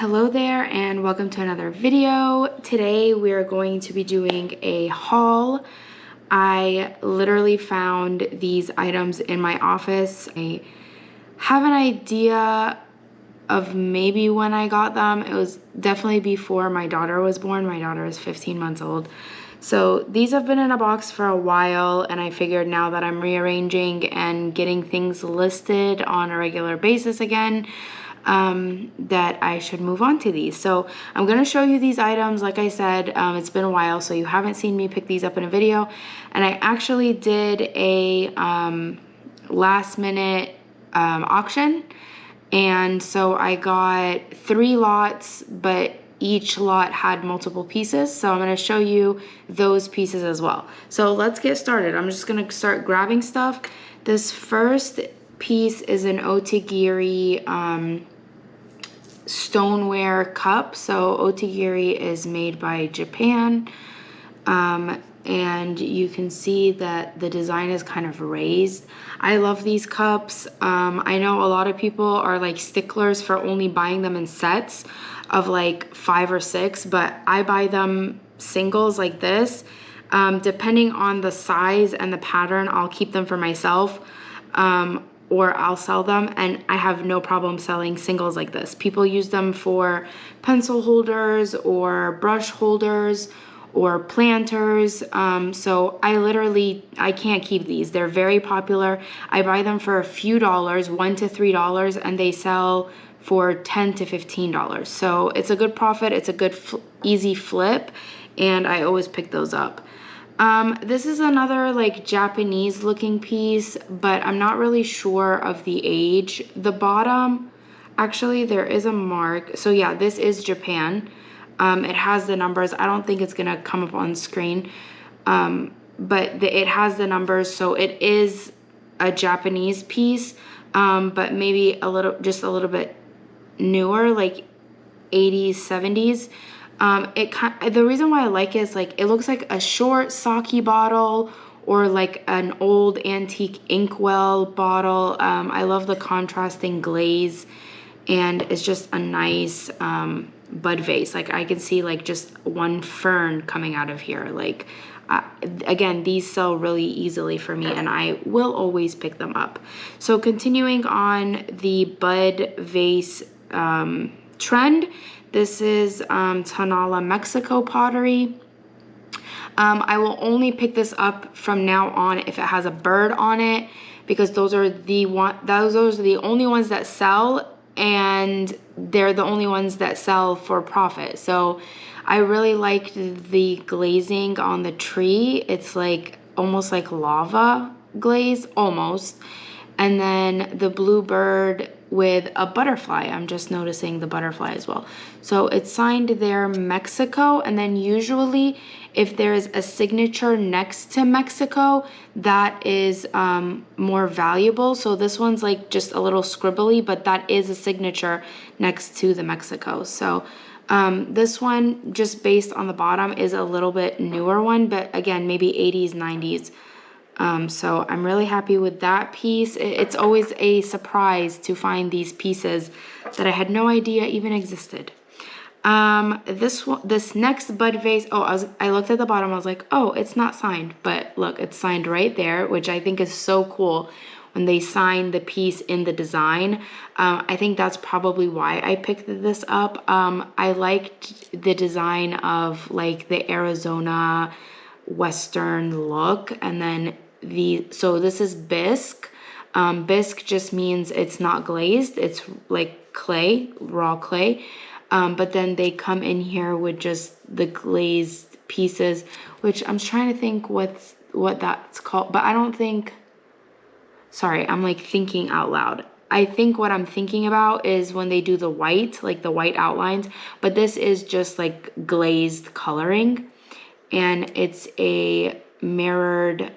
Hello there and welcome to another video. Today we are going to be doing a haul. I literally found these items in my office. I have an idea of maybe when I got them. It was definitely before my daughter was born. My daughter is 15 months old. So these have been in a box for a while, and I figured now that I'm rearranging and getting things listed on a regular basis again, that I should move on to these. So I'm going to show you these items. Like I said, it's been a while, so you haven't seen me pick these up in a video. And I actually did a last minute auction. And so I got 3 lots, but each lot had multiple pieces. So I'm going to show you those pieces as well. So let's get started. I'm just going to start grabbing stuff. This first piece is an otagiri stoneware cup. So otagiri is made by Japan, and you can see that the design is kind of raised. I love these cups. I know a lot of people are like sticklers for only buying them in sets of like 5 or 6, but I buy them singles like this. Depending on the size and the pattern, I'll keep them for myself, or I'll sell them, and I have no problem selling singles like this. People use them for pencil holders or brush holders or planters. So I can't keep these. They're very popular. I buy them for a few dollars, $1 to $3, and they sell for $10 to $15. So it's a good profit. It's a good easy flip, and I always pick those up. This is another like Japanese looking piece, but I'm not really sure of the age. The bottom, actually there is a mark. So yeah, this is Japan. It has the numbers. I don't think it's gonna come up on screen, but it has the numbers. So it is a Japanese piece, but maybe just a little bit newer, like 80s, 70s. The reason why I like it is like it looks like a short sake bottle or like an old antique inkwell bottle. I love the contrasting glaze, and it's just a nice bud vase. Like I can see like just one fern coming out of here. Like again, these sell really easily for me, and I will always pick them up. So continuing on the bud vase trend, this is Tanala, Mexico pottery. I will only pick this up from now on if it has a bird on it, because those are the only ones that sell, and they're the only ones that sell for profit. So I really liked the glazing on the tree. It's like almost like lava glaze, almost. And then the bluebird with a butterfly. I'm just noticing the butterfly as well. So it's signed there, Mexico. And then usually if there's a signature next to Mexico, that is more valuable. So this one's like just a little scribbly, but that is a signature next to the Mexico. So this one, just based on the bottom, is a little bit newer one, but again, maybe 80s, 90s. So I'm really happy with that piece. It's always a surprise to find these pieces that I had no idea even existed. This next bud vase, I looked at the bottom, I was like, oh, it's not signed, but look, it's signed right there, which I think is so cool when they sign the piece in the design. I think that's probably why I picked this up. I liked the design of like the Arizona Western look, and then so this is bisque. Bisque just means it's not glazed, it's like clay, raw clay. But then they come in here with just the glazed pieces, which I'm trying to think what that's called, but I don't think, sorry, I'm like thinking out loud. I think what I'm thinking about is when they do the white, like the white outlines, but this is just like glazed coloring, and it's a mirrored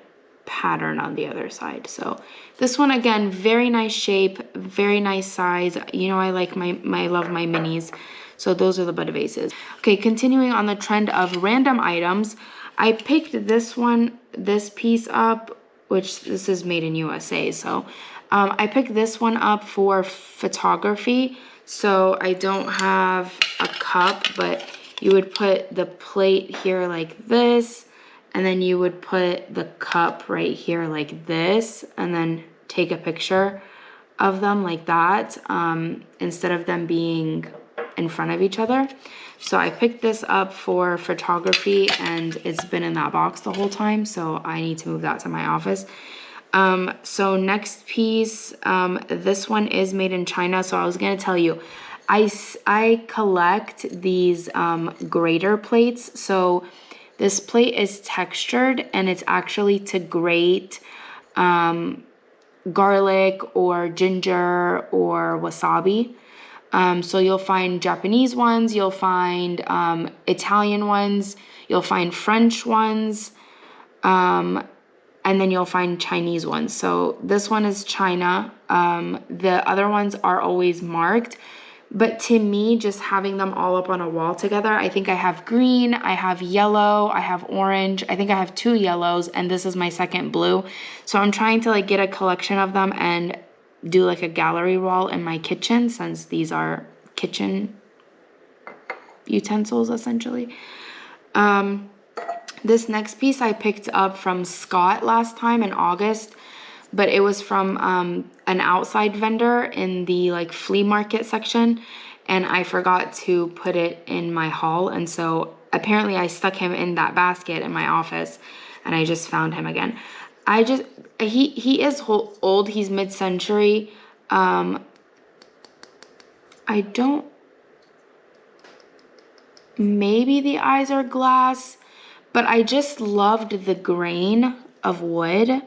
pattern on the other side. So this one, again, very nice shape, very nice size. You know, I love my minis. So those are the bud vases. Okay, continuing on the trend of random items, I picked this piece up, which this is made in USA. So I picked this one up for photography. So I don't have a cup, but you would put the plate here like this, and then you would put the cup right here like this, and then take a picture of them like that, instead of them being in front of each other. So I picked this up for photography, and it's been in that box the whole time, so I need to move that to my office. So next piece, this one is made in China. So I was gonna tell you, I collect these grater plates. So this plate is textured, and it's actually to grate garlic or ginger or wasabi. So you'll find Japanese ones, you'll find Italian ones, you'll find French ones, and then you'll find Chinese ones. So this one is China. The other ones are always marked. But to me, just having them all up on a wall together, I think I have green, I have yellow, I have orange, I think I have 2 yellows, and this is my second blue. So I'm trying to like get a collection of them and do like a gallery wall in my kitchen, since these are kitchen utensils essentially. This next piece I picked up from Scott last time in August, but it was from an outside vendor in the like flea market section, and I forgot to put it in my haul, and so apparently I stuck him in that basket in my office, and I just found him again. He is old, he's mid-century. Maybe the eyes are glass, but I just loved the grain of wood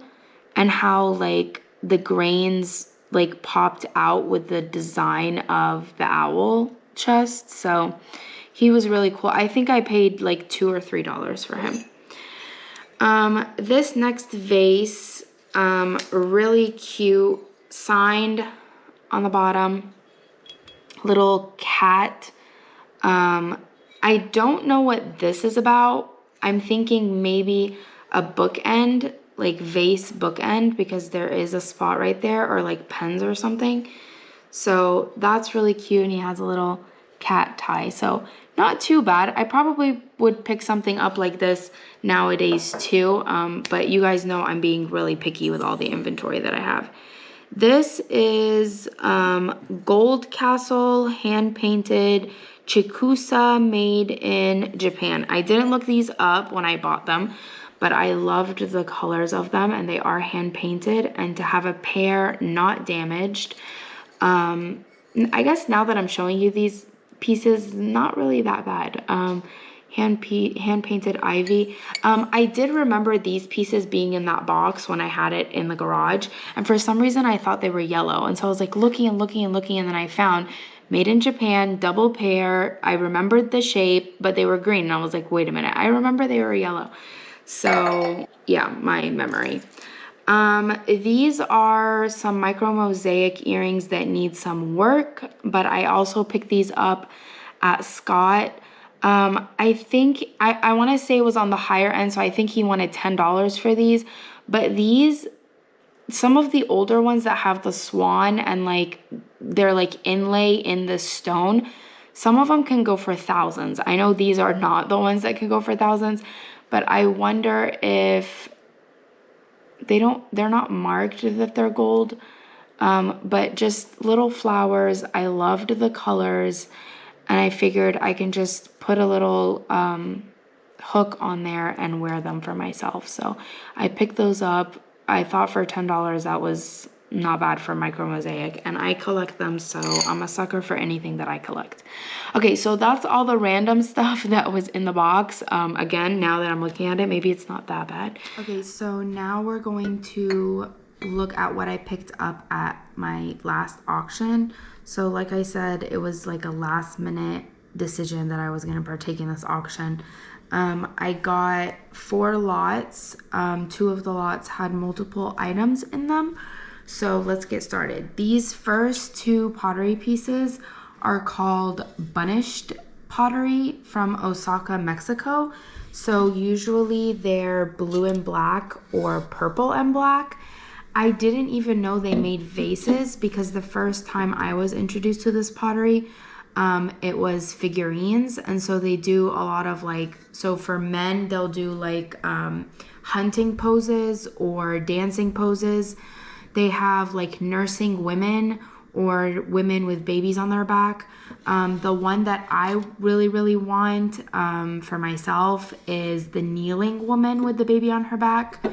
and how like the grains like popped out with the design of the owl chest. So he was really cool. I think I paid like $2 or $3 for him. This next vase, really cute, signed on the bottom, little cat. I don't know what this is about. I'm thinking maybe a bookend, like vase bookend, because there is a spot right there, or like pens or something. So that's really cute, and he has a little cat tie. So not too bad. I probably would pick something up like this nowadays too, but you guys know I'm being really picky with all the inventory that I have. This is Gold Castle hand-painted Chikusa made in Japan. I didn't look these up when I bought them, but I loved the colors of them, and they are hand-painted, and to have a pair not damaged. I guess now that I'm showing you these pieces, not really that bad. Hand-painted ivy. I did remember these pieces being in that box when I had it in the garage, and for some reason I thought they were yellow, and so I was like looking and looking and looking, and then I found made in Japan, double pair. I remembered the shape, but they were green, and I was like, wait a minute, I remember they were yellow. So yeah, my memory. These are some micro mosaic earrings that need some work, but I also picked these up at Scott. I think I want to say it was on the higher end, so I think he wanted $10 for these. But these, some of the older ones that have the swan and like they're like inlay in the stone, some of them can go for thousands. I know these are not the ones that can go for thousands, but I wonder if they're not marked that they're gold. But just little flowers. I loved the colors, and I figured I can just put a little hook on there and wear them for myself. So I picked those up. I thought for $10 that was not bad for micro mosaic, and I collect them, so I'm a sucker for anything that I collect. Okay, so that's all the random stuff that was in the box. Again, now that I'm looking at it, maybe it's not that bad. Okay, so now we're going to look at what I picked up at my last auction. So like I said, it was like a last minute decision that I was going to partake in this auction. I got 4 lots. 2 of the lots had multiple items in them. So let's get started. These first 2 pottery pieces are called Banished Pottery from Osaka, Mexico. So usually they're blue and black or purple and black. I didn't even know they made vases because the first time I was introduced to this pottery, it was figurines. And so they do a lot of like, so for men, they'll do like hunting poses or dancing poses. They have like nursing women or women with babies on their back. The one that I really, really want for myself is the kneeling woman with the baby on her back.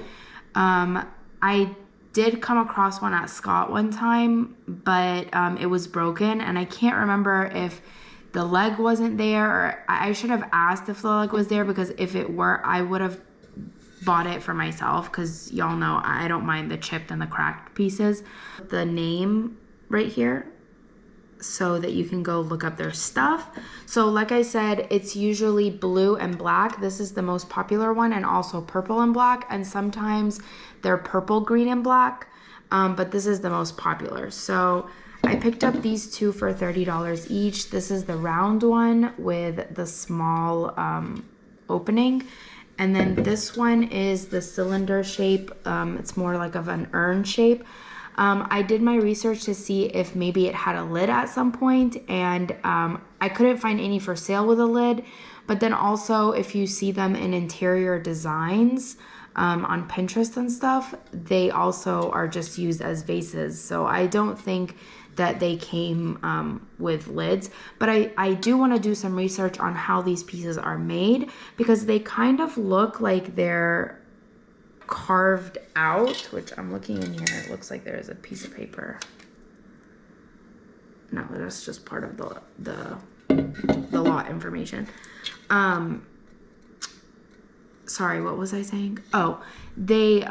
I did come across one at Scott one time, but it was broken, and I can't remember if the leg wasn't there, or I should have asked if the leg was there, because if it were, I would have bought it for myself, because y'all know I don't mind the chipped and the cracked pieces. The name right here so that you can go look up their stuff. So like I said, it's usually blue and black. This is the most popular one, and also purple and black, and sometimes they're purple, green, and black, but this is the most popular. So I picked up these two for $30 each. This is the round one with the small opening, and then this one is the cylinder shape. It's more like of an urn shape. I did my research to see if maybe it had a lid at some point, and I couldn't find any for sale with a lid. But then also, if you see them in interior designs on Pinterest and stuff, they also are just used as vases. So I don't think that they came with lids. But I do want to do some research on how these pieces are made, because they kind of look like they're carved out, which I'm looking in here, it looks like there is a piece of paper. No, that's just part of the lot information. Sorry, what was I saying? Oh, they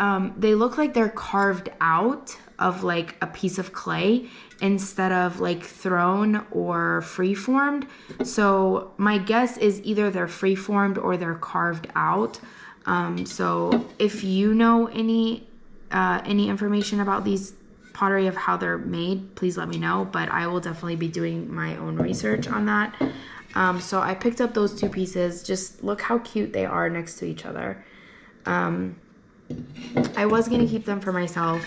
look like they're carved out of like a piece of clay instead of like thrown or free-formed. So my guess is either they're free-formed or they're carved out. So if you know any information about these pottery of how they're made, please let me know, but I will definitely be doing my own research on that. So I picked up those two pieces. Just look how cute they are next to each other. I was going to keep them for myself,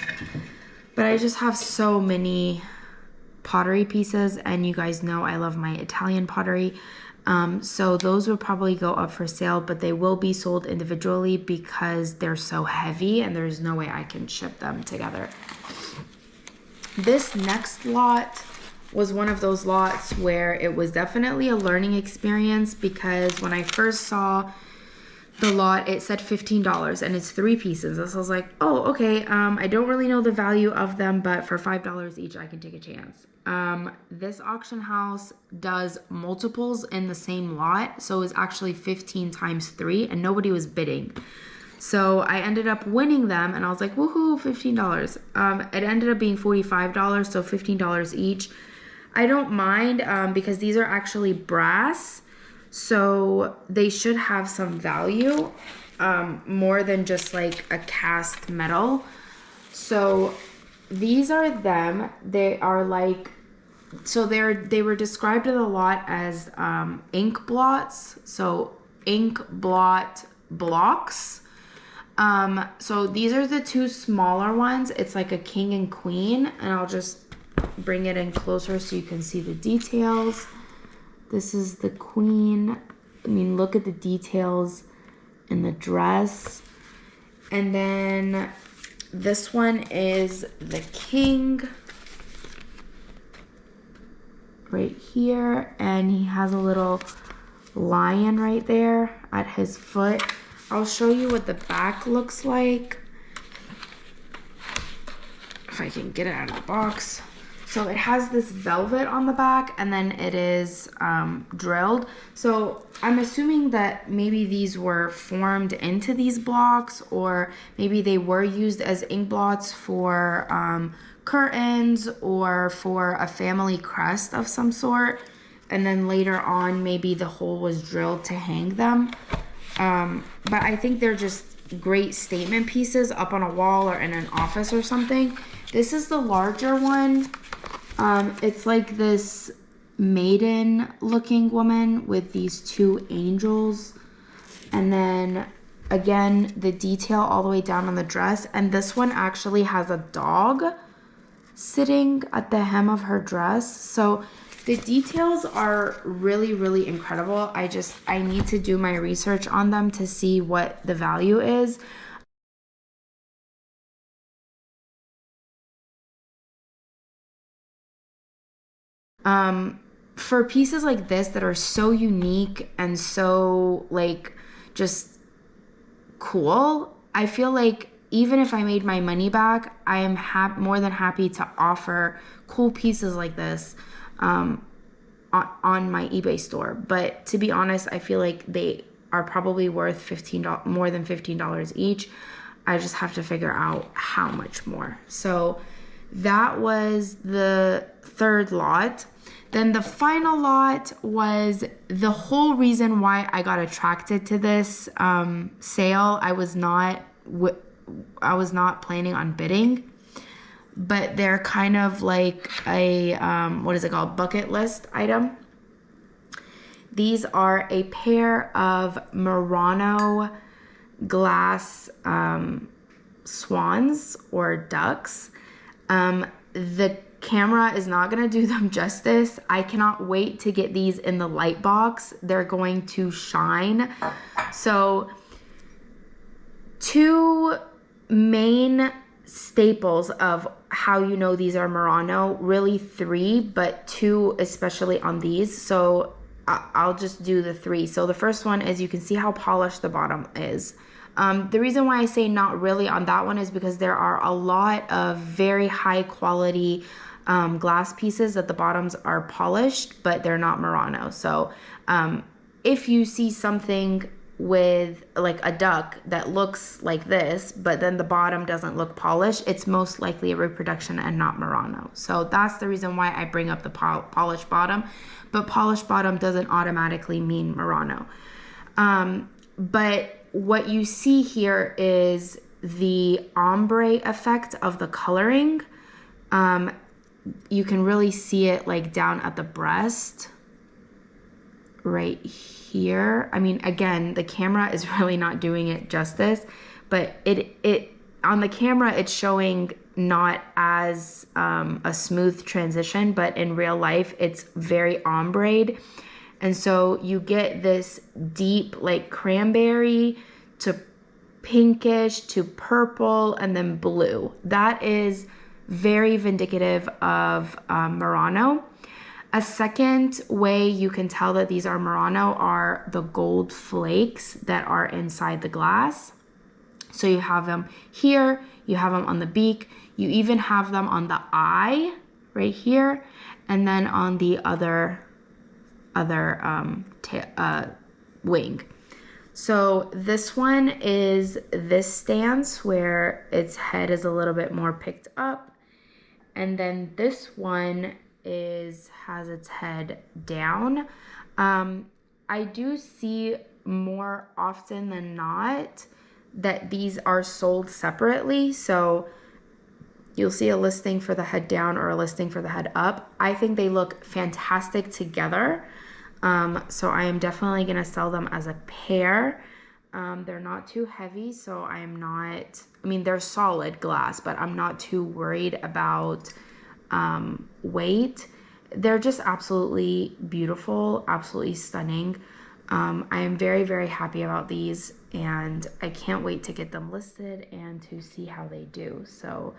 but I just have so many pottery pieces, and you guys know I love my Italian pottery. So those will probably go up for sale, but they will be sold individually because they're so heavy and there's no way I can ship them together. This next lot was one of those lots where it was definitely a learning experience, because when I first saw the lot, it said $15 and it's 3 pieces. So I was like, oh, okay. I don't really know the value of them, but for $5 each, I can take a chance. This auction house does multiples in the same lot. So it's actually 15 times 3 and nobody was bidding. So I ended up winning them and I was like, woohoo, $15. It ended up being $45, so $15 each. I don't mind because these are actually brass. So they should have some value, more than just like a cast metal. So these are them. They are like, so they were described in the lot as ink blots. So ink blot blocks. So these are the 2 smaller ones. It's like a king and queen, and I'll just bring it in closer so you can see the details. This is the queen. I mean, look at the details in the dress. And then this one is the king right here. And he has a little lion right there at his foot. I'll show you what the back looks like, if I can get it out of the box. So it has this velvet on the back, and then it is drilled. So I'm assuming that maybe these were formed into these blocks, or maybe they were used as ink blots for curtains or for a family crest of some sort. And then later on, maybe the hole was drilled to hang them. But I think they're just great statement pieces up on a wall or in an office or something. This is the larger one. It's like this maiden looking woman with these 2 angels. And then Again, the detail all the way down on the dress. And this one actually has a dog sitting at the hem of her dress. So the details are really, really incredible. I need to do my research on them to see what the value is. For pieces like this that are so unique and so like just cool, I feel like even if I made my money back, I am more than happy to offer cool pieces like this on my eBay store. But to be honest, I feel like they are probably worth $15, more than $15 each. I just have to figure out how much more. So that was the third lot. Then the final lot was the whole reason why I got attracted to this sale. I was not planning on bidding, but they're kind of like a what is it called? Bucket list item. These are a pair of Murano glass swans or ducks. The camera is not going to do them justice. I cannot wait to get these in the light box. They're going to shine. So two main staples of how you know these are Murano, really three, but two especially on these. So I'll just do the three. So the first one is you can see how polished the bottom is. The reason why I say not really on that one is because there are a lot of very high quality glass pieces that the bottoms are polished, but they're not Murano. So if you see something with like a duck that looks like this, but then the bottom doesn't look polished, it's most likely a reproduction and not Murano. So that's the reason why I bring up the polished bottom, but polished bottom doesn't automatically mean Murano. But what you see here is the ombre effect of the coloring. You can really see it like down at the breast right here. I mean, again, the camera is really not doing it justice, but it on the camera, it's showing not as a smooth transition, but in real life, it's very ombre. And so you get this deep like cranberry to pinkish to purple and then blue. That is very vindicative of Murano. A second way you can tell that these are Murano are the gold flakes that are inside the glass. So you have them here, you have them on the beak, you even have them on the eye right here, and then on the other wing. So this one is this stance where its head is a little bit more picked up, and then this one has its head down. I do see more often than not that these are sold separately. So you'll see a listing for the head down or a listing for the head up. I think they look fantastic together. So I am definitely going to sell them as a pair. They're not too heavy, so they're solid glass, but I'm not too worried about weight. They're just absolutely beautiful, absolutely stunning. I am very, very happy about these, and I can't wait to get them listed and to see how they do. So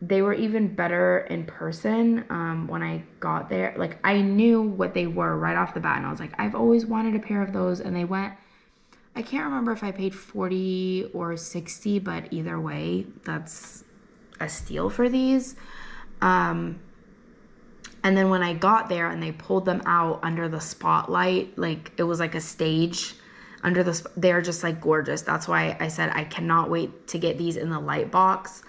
they were even better in person when I got there. Like, I knew what they were right off the bat, and I was like, I've always wanted a pair of those, and they went, I can't remember if I paid $40 or $60, but either way, that's a steal for these. And then when I got there and they pulled them out under the spotlight, like it was like a stage they're just like gorgeous. That's why I said I cannot wait to get these in the light box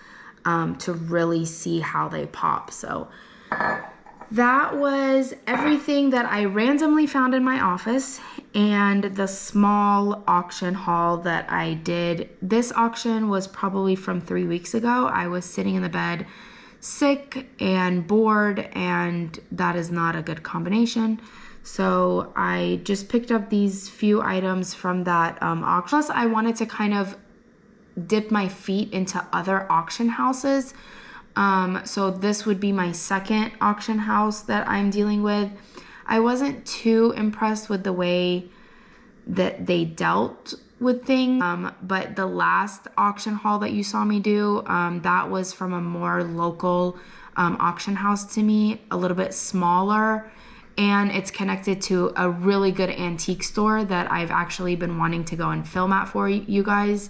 to really see how they pop. So that was everything that I randomly found in my office and the small auction haul that I did. This auction was probably from 3 weeks ago. I was sitting in the bed sick and bored, and that is not a good combination. So I just picked up these few items from that auction. Plus I wanted to kind of dip my feet into other auction houses. So this would be my second auction house that I'm dealing with. I wasn't too impressed with the way that they dealt with things, but the last auction haul that you saw me do, that was from a more local auction house to me, a little bit smaller, and it's connected to a really good antique store that I've actually been wanting to go and film at for you guys.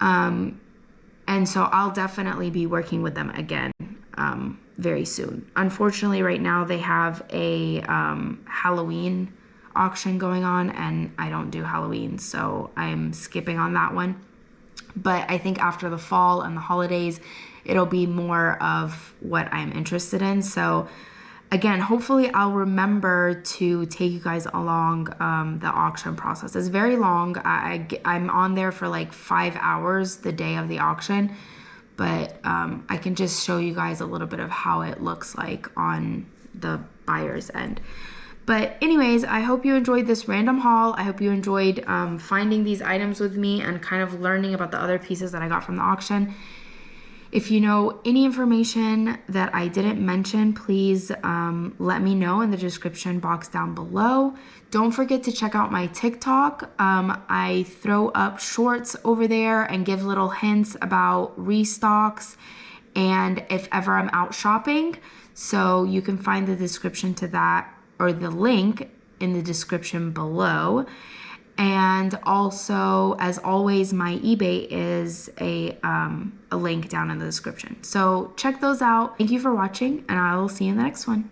And so I'll definitely be working with them again very soon. Unfortunately, right now they have a Halloween auction going on, and I don't do Halloween, so I'm skipping on that one. But I think after the fall and the holidays, it'll be more of what I'm interested in. So again, hopefully I'll remember to take you guys along the auction process. It's very long. I'm on there for like 5 hours the day of the auction, but I can just show you guys a little bit of how it looks like on the buyer's end. But anyways, I hope you enjoyed this random haul. I hope you enjoyed finding these items with me and kind of learning about the other pieces that I got from the auction. If you know any information that I didn't mention, please let me know in the description box down below. Don't forget to check out my TikTok. I throw up shorts over there and give little hints about restocks and if ever I'm out shopping. So you can find the description to that, or the link in the description below. And also, as always, my eBay is a link down in the description. So check those out. Thank you for watching, and I will see you in the next one.